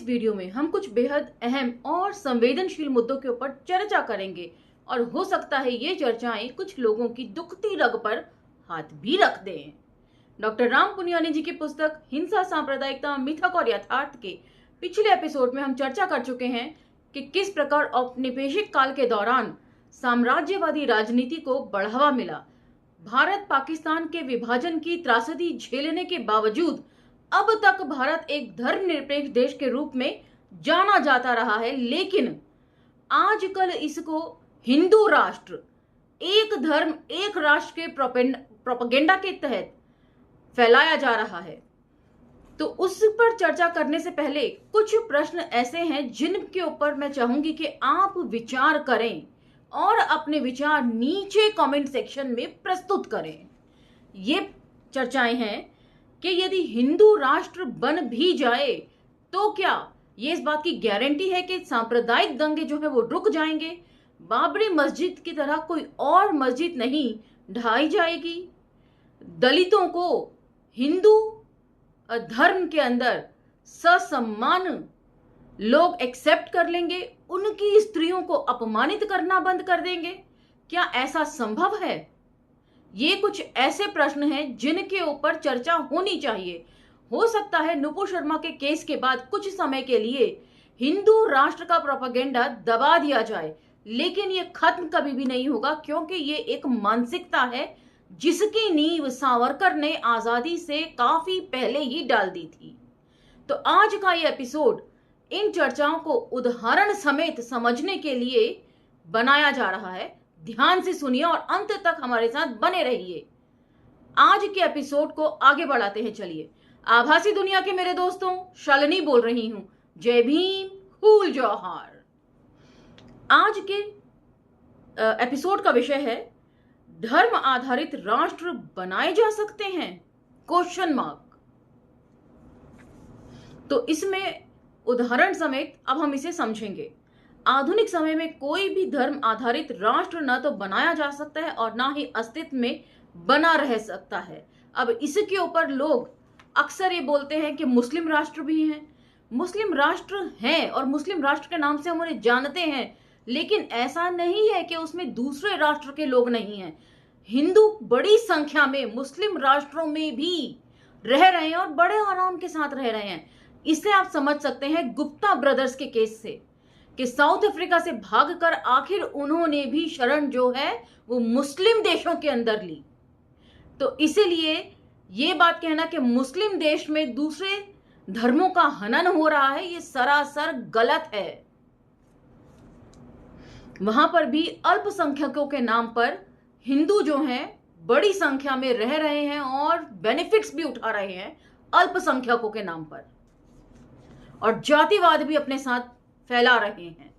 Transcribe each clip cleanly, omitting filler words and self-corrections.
Video में हम कुछ बेहद अहम और संवेदनशील मुद्दों के ऊपर चर्चा करेंगे और हो सकता है ये चर्चाएं कुछ लोगों की दुखती रग पर हाथ भी रख दें। डॉक्टर राम पुनियानी जी की पुस्तक हिंसा, सांप्रदायिकता, मिथक और यथार्थ के पिछले एपिसोड में हम चर्चा कर चुके हैं कि किस प्रकार औपनिवेशिक काल के दौरान साम्राज्यवादी राजनीति को बढ़ावा मिला। भारत पाकिस्तान के विभाजन की त्रासदी झेलने के बावजूद अब तक भारत एक धर्मनिरपेक्ष देश के रूप में जाना जाता रहा है, लेकिन आजकल इसको हिंदू राष्ट्र, एक धर्म एक राष्ट्र के प्रोपेगेंडा के तहत फैलाया जा रहा है। तो उस पर चर्चा करने से पहले कुछ प्रश्न ऐसे हैं जिनके ऊपर मैं चाहूंगी कि आप विचार करें और अपने विचार नीचे कमेंट सेक्शन में प्रस्तुत करें। ये चर्चाएं हैं कि यदि हिंदू राष्ट्र बन भी जाए तो क्या ये इस बात की गारंटी है कि सांप्रदायिक दंगे जो है वो रुक जाएंगे? बाबरी मस्जिद की तरह कोई और मस्जिद नहीं ढाई जाएगी? दलितों को हिंदू धर्म के अंदर ससम्मान लोग एक्सेप्ट कर लेंगे? उनकी स्त्रियों को अपमानित करना बंद कर देंगे? क्या ऐसा संभव है? ये कुछ ऐसे प्रश्न हैं जिनके ऊपर चर्चा होनी चाहिए। हो सकता है नुपुर शर्मा के केस के बाद कुछ समय के लिए हिंदू राष्ट्र का प्रोपेगेंडा दबा दिया जाए, लेकिन ये खत्म कभी भी नहीं होगा, क्योंकि ये एक मानसिकता है जिसकी नींव सावरकर ने आजादी से काफी पहले ही डाल दी थी। तो आज का ये एपिसोड इन चर्चाओं को उदाहरण समेत समझने के लिए बनाया जा रहा है। ध्यान से सुनिए और अंत तक हमारे साथ बने रहिए। आज के एपिसोड को आगे बढ़ाते हैं। चलिए, आभासी दुनिया के मेरे दोस्तों, शालिनी बोल रही हूं। जय भीम, फूल जोहार। आज के एपिसोड का विषय है धर्म आधारित राष्ट्र बनाए जा सकते हैं? Question mark. तो इसमें उदाहरण समेत अब हम इसे समझेंगे। आधुनिक समय में कोई भी धर्म आधारित राष्ट्र न तो बनाया जा सकता है और ना ही अस्तित्व में बना रह सकता है। अब इसके ऊपर लोग अक्सर ये बोलते हैं कि मुस्लिम राष्ट्र भी हैं। मुस्लिम राष्ट्र हैं और मुस्लिम राष्ट्र के नाम से हम उन्हें जानते हैं, लेकिन ऐसा नहीं है कि उसमें दूसरे राष्ट्र के लोग नहीं हैं। हिंदू बड़ी संख्या में मुस्लिम राष्ट्रों में भी रह रहे हैं और बड़े आराम के साथ रह रहे हैं। इससे आप समझ सकते हैं गुप्ता ब्रदर्स के केस से कि साउथ अफ्रीका से भागकर आखिर उन्होंने भी शरण जो है वो मुस्लिम देशों के अंदर ली। तो इसीलिए ये बात कहना कि मुस्लिम देश में दूसरे धर्मों का हनन हो रहा है, ये सरासर गलत है। वहां पर भी अल्पसंख्यकों के नाम पर हिंदू जो हैं बड़ी संख्या में रह रहे हैं और बेनिफिट्स भी उठा रहे हैं अल्पसंख्यकों के नाम पर, और जातिवाद भी अपने साथ फैला रहे हैं।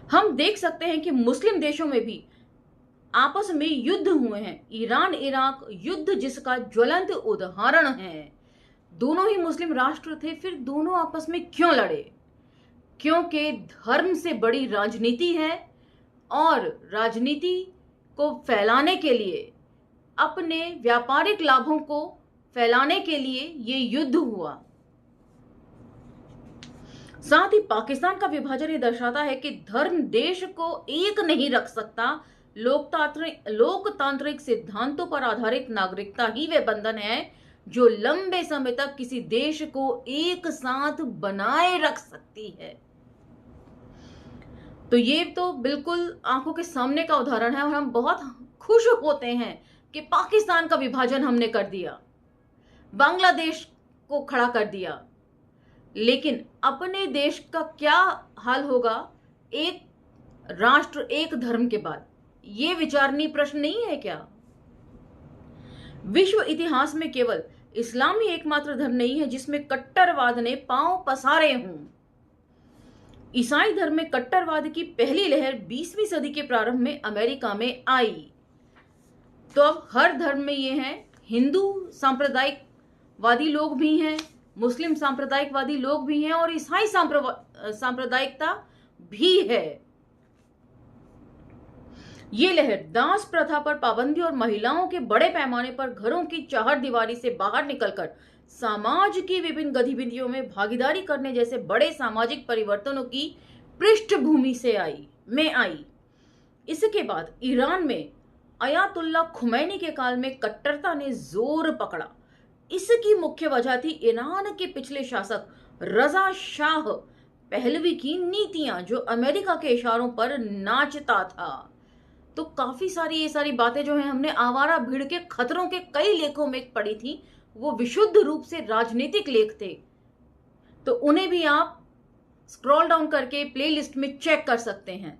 हम देख सकते हैं कि मुस्लिम देशों में भी आपस में युद्ध हुए हैं। ईरान इराक युद्ध जिसका ज्वलंत उदाहरण है। दोनों ही मुस्लिम राष्ट्र थे, फिर दोनों आपस में क्यों लड़े? क्योंकि धर्म से बड़ी राजनीति है और राजनीति को फैलाने के लिए, अपने व्यापारिक लाभों को फैलाने के लिए ये युद्ध हुआ। साथ ही पाकिस्तान का विभाजन ये दर्शाता है कि धर्म देश को एक नहीं रख सकता। लोकतांत्रिक सिद्धांतों पर आधारित नागरिकता ही वे बंधन है जो लंबे समय तक किसी देश को एक साथ बनाए रख सकती है। तो ये तो बिल्कुल आंखों के सामने का उदाहरण है और हम बहुत खुश होते हैं कि पाकिस्तान का विभाजन हमने कर दिया, बांग्लादेश को खड़ा कर दिया, लेकिन अपने देश का क्या हाल होगा एक राष्ट्र एक धर्म के बाद? ये विचारणीय प्रश्न नहीं है क्या? विश्व इतिहास में केवल इस्लाम ही एकमात्र धर्म नहीं है जिसमें कट्टरवाद ने पांव पसारे हों। ईसाई धर्म में कट्टरवाद की पहली लहर 20वीं सदी के प्रारंभ में अमेरिका में आई। तो अब हर धर्म में ये है, हिंदू सांप्रदायिकवादी लोग भी हैं, मुस्लिम सांप्रदायिकवादी लोग भी हैं और ईसाई सांप्रदायिकता भी है। ये लहर दास प्रथा पर पाबंदी और महिलाओं के बड़े पैमाने पर घरों की चारदीवारी से बाहर निकलकर समाज की विभिन्न गतिविधियों में भागीदारी करने जैसे बड़े सामाजिक परिवर्तनों की पृष्ठभूमि से आई। इसके बाद ईरान में अयातुल्ला खुमैनी के काल में कट्टरता ने जोर पकड़ा। इसकी मुख्य वजह थी ईरान के पिछले शासक रजा शाह पहलवी की नीतियां, जो अमेरिका के इशारों पर नाचता था। तो काफी सारी ये सारी बातें जो है हमने आवारा भीड़ के खतरों के कई लेखों में पढ़ी थी, वो विशुद्ध रूप से राजनीतिक लेख थे। तो उन्हें भी आप स्क्रॉल डाउन करके प्लेलिस्ट में चेक कर सकते हैं।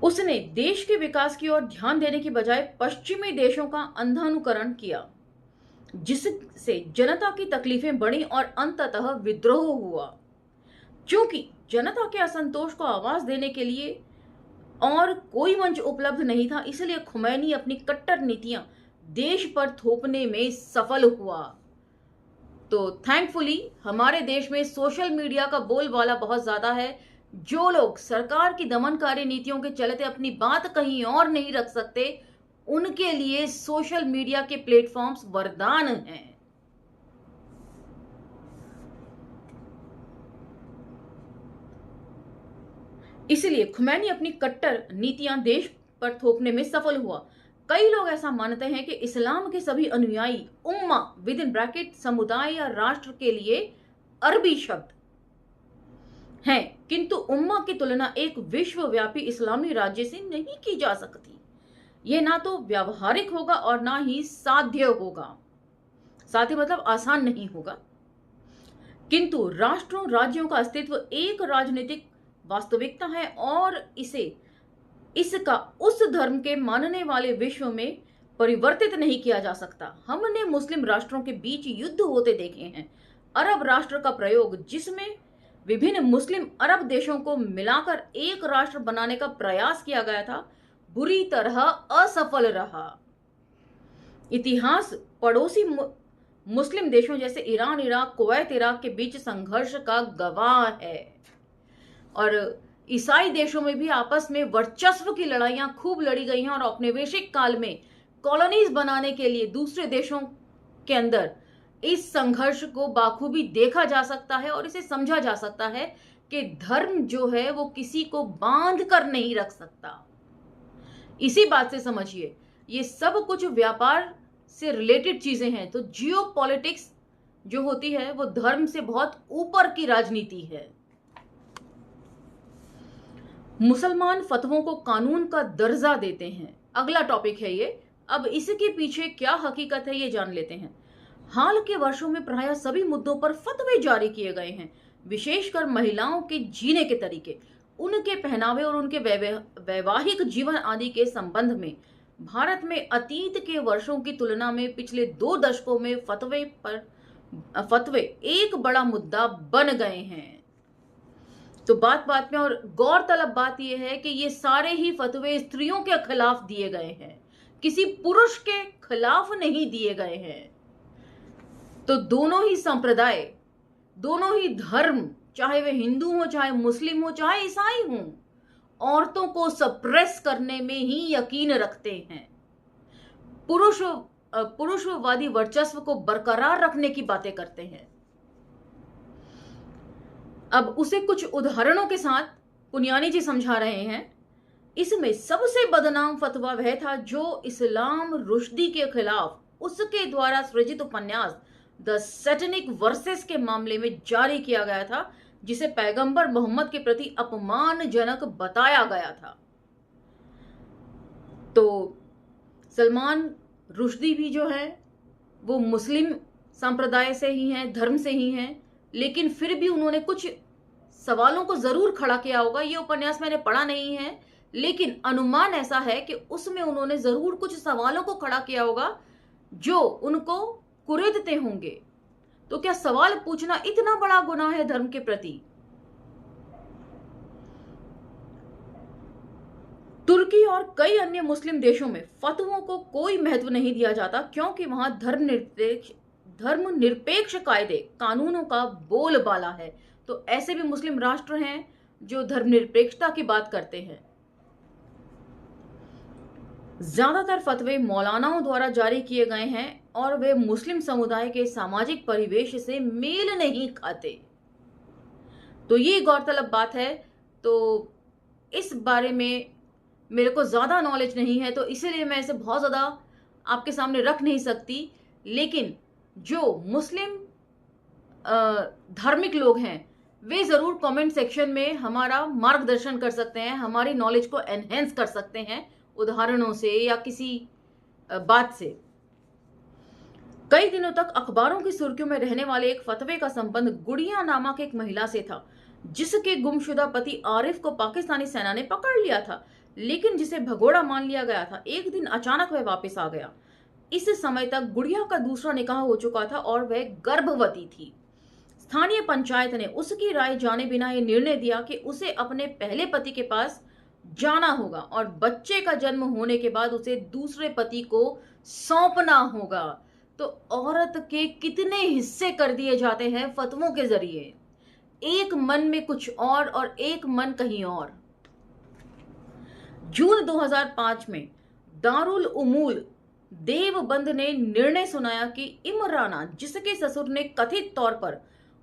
उसने देश के विकास की ओर ध्यान देने की बजाय पश्चिमी देशों का अंधानुकरण किया, जिससे जनता की तकलीफें बढ़ी और अंततः विद्रोह हुआ। क्योंकि जनता के असंतोष को आवाज देने के लिए और कोई मंच उपलब्ध नहीं था, इसलिए खुमैनी अपनी कट्टर नीतियां देश पर थोपने में सफल हुआ। तो थैंकफुली हमारे देश में सोशल मीडिया का बोलबाला बहुत ज्यादा है। जो लोग सरकार की दमनकारी नीतियों के चलते अपनी बात कहीं और नहीं रख सकते, उनके लिए सोशल मीडिया के प्लेटफॉर्म्स वरदान हैं। इसलिए खुमैनी अपनी कट्टर नीतियां देश पर थोपने में सफल हुआ। कई लोग ऐसा मानते हैं कि इस्लाम के सभी अनुयायी उम्मा विद इन ब्रैकेट समुदाय या राष्ट्र के लिए अरबी शब्द हैं, किंतु उम्मा की तुलना एक विश्वव्यापी इस्लामी राज्य से नहीं की जा सकती। यह ना तो व्यावहारिक होगा और ना ही साध्य होगा। साध्य मतलब आसान नहीं होगा। किंतु राष्ट्रों राज्यों का अस्तित्व एक राजनीतिक वास्तविकता है और इसका उस धर्म के मानने वाले विश्व में परिवर्तित नहीं किया जा सकता। हमने मुस्लिम राष्ट्रों के बीच युद्ध होते देखे हैं। अरब राष्ट्र का प्रयोग, जिसमें विभिन्न मुस्लिम अरब देशों को मिलाकर एक राष्ट्र बनाने का प्रयास किया गया था, बुरी तरह असफल रहा। इतिहास पड़ोसी मुस्लिम देशों जैसे ईरान, इराक, कुवैत, इराक के बीच संघर्ष का गवाह है। और ईसाई देशों में भी आपस में वर्चस्व की लड़ाइयां खूब लड़ी गई हैं और औपनिवेशिक काल में कॉलोनीज बनाने के लिए दूसरे देशों के अंदर इस संघर्ष को बाखूबी देखा जा सकता है और इसे समझा जा सकता है कि धर्म जो है वो किसी को बांध कर नहीं रख सकता। इसी बात से समझिए, ये सब कुछ व्यापार से रिलेटेड चीजें हैं। तो जियोपॉलिटिक्स जो होती है वो धर्म से बहुत ऊपर की राजनीति है। मुसलमान फतवों को कानून का दर्जा देते हैं, अगला टॉपिक है ये। अब इसके पीछे क्या हकीकत है ये जान लेते हैं। हाल के वर्षों में प्रायः सभी मुद्दों पर फतवे जारी किए गए हैं, विशेषकर महिलाओं के जीने के तरीके, उनके पहनावे और उनके वैवाहिक जीवन आदि के संबंध में। भारत में अतीत के वर्षों की तुलना में पिछले 2 दशकों में फतवे एक बड़ा मुद्दा बन गए हैं। तो बात में और गौरतलब बात यह है कि ये सारे ही फतवे स्त्रियों के खिलाफ दिए गए हैं, किसी पुरुष के खिलाफ नहीं दिए गए हैं। तो दोनों ही संप्रदाय, दोनों ही धर्म, चाहे वे हिंदू हो, चाहे मुस्लिम हो, चाहे ईसाई हो, औरतों को सप्रेस करने में ही यकीन रखते हैं। पुरुषवादी वर्चस्व को बरकरार रखने की बातें करते हैं। अब उसे कुछ उदाहरणों के साथ पुनियानी जी समझा रहे हैं। इसमें सबसे बदनाम फतवा वह था जो इस्लाम रुश्दी के खिलाफ उसके द्वारा सृजित उपन्यास द सैटेनिक वर्सेस के मामले में जारी किया गया था, जिसे पैगंबर मोहम्मद के प्रति अपमानजनक बताया गया था। तो सलमान रुश्दी भी जो है वो मुस्लिम संप्रदाय से ही हैं, धर्म से ही हैं, लेकिन फिर भी उन्होंने कुछ सवालों को जरूर खड़ा किया होगा। ये उपन्यास मैंने पढ़ा नहीं है, लेकिन अनुमान ऐसा है कि उसमें उन्होंने जरूर कुछ सवालों को खड़ा किया होगा जो उनको कुरेदते होंगे। तो क्या सवाल पूछना इतना बड़ा गुनाह है धर्म के प्रति? तुर्की और कई अन्य मुस्लिम देशों में फतवों को कोई महत्व नहीं दिया जाता, क्योंकि वहां धर्मनिरपेक्ष कायदे कानूनों का बोलबाला है। तो ऐसे भी मुस्लिम राष्ट्र हैं जो धर्मनिरपेक्षता की बात करते हैं। ज्यादातर फतवे मौलानाओं द्वारा जारी किए गए हैं और वे मुस्लिम समुदाय के सामाजिक परिवेश से मेल नहीं खाते। तो ये गौरतलब बात है। तो इस बारे में मेरे को ज़्यादा नॉलेज नहीं है, तो इसीलिए मैं इसे बहुत ज़्यादा आपके सामने रख नहीं सकती। लेकिन जो मुस्लिम धार्मिक लोग हैं वे ज़रूर कमेंट सेक्शन में हमारा मार्गदर्शन कर सकते हैं, हमारी नॉलेज को एनहेंस कर सकते हैं उदाहरणों से या किसी बात से। कई दिनों तक अखबारों की सुर्खियों में रहने वाले एक फतवे का संबंध गुड़िया नामक एक महिला से था, जिसके गुमशुदा पति आरिफ को पाकिस्तानी सेना ने पकड़ लिया था, लेकिन जिसे भगोड़ा मान लिया गया था। एक दिन अचानक वह वापस आ गया। इस समय तक गुड़िया का दूसरा निकाह हो चुका था और वह गर्भवती थी। स्थानीय पंचायत ने उसकी राय जाने बिना यह निर्णय दिया कि उसे अपने पहले पति के पास जाना होगा और बच्चे का जन्म होने के बाद उसे दूसरे पति को सौंपना होगा। तो औरत के कितने हिस्से कर दिए जाते हैं फतवों के जरिए, एक मन में कुछ और एक मन कहीं और। जून 2005 में दारुल उमूल देवबंद ने निर्णय सुनाया कि इमराना, जिसके ससुर ने कथित तौर पर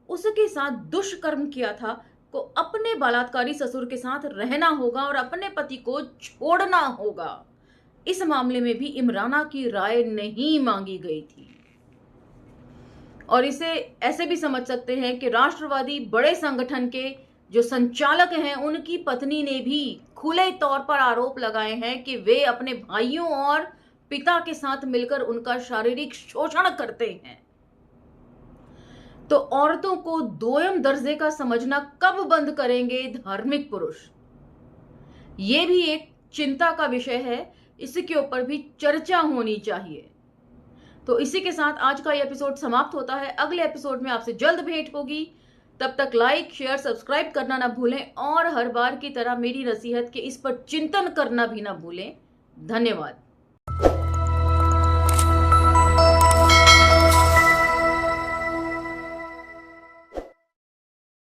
उसके साथ दुष्कर्म किया था, को अपने बलात्कारी ससुर के साथ रहना होगा और अपने पति को छोड़ना होगा। इस मामले में भी इमराना की राय नहीं मांगी गई थी। और इसे ऐसे भी समझ सकते हैं कि राष्ट्रवादी बड़े संगठन के जो संचालक हैं उनकी पत्नी ने भी खुले तौर पर आरोप लगाए हैं कि वे अपने भाइयों और पिता के साथ मिलकर उनका शारीरिक शोषण करते हैं। तो औरतों को दोयम दर्जे का समझना कब बंद करेंगे धार्मिक पुरुष? ये भी एक चिंता का विषय है, इसके ऊपर भी चर्चा होनी चाहिए। तो इसी के साथ आज का ये एपिसोड समाप्त होता है। अगले एपिसोड में आपसे जल्द भेंट होगी। तब तक लाइक, शेयर, सब्सक्राइब करना ना भूलें और हर बार की तरह मेरी नसीहत के इस पर चिंतन करना भी ना भूलें। धन्यवाद।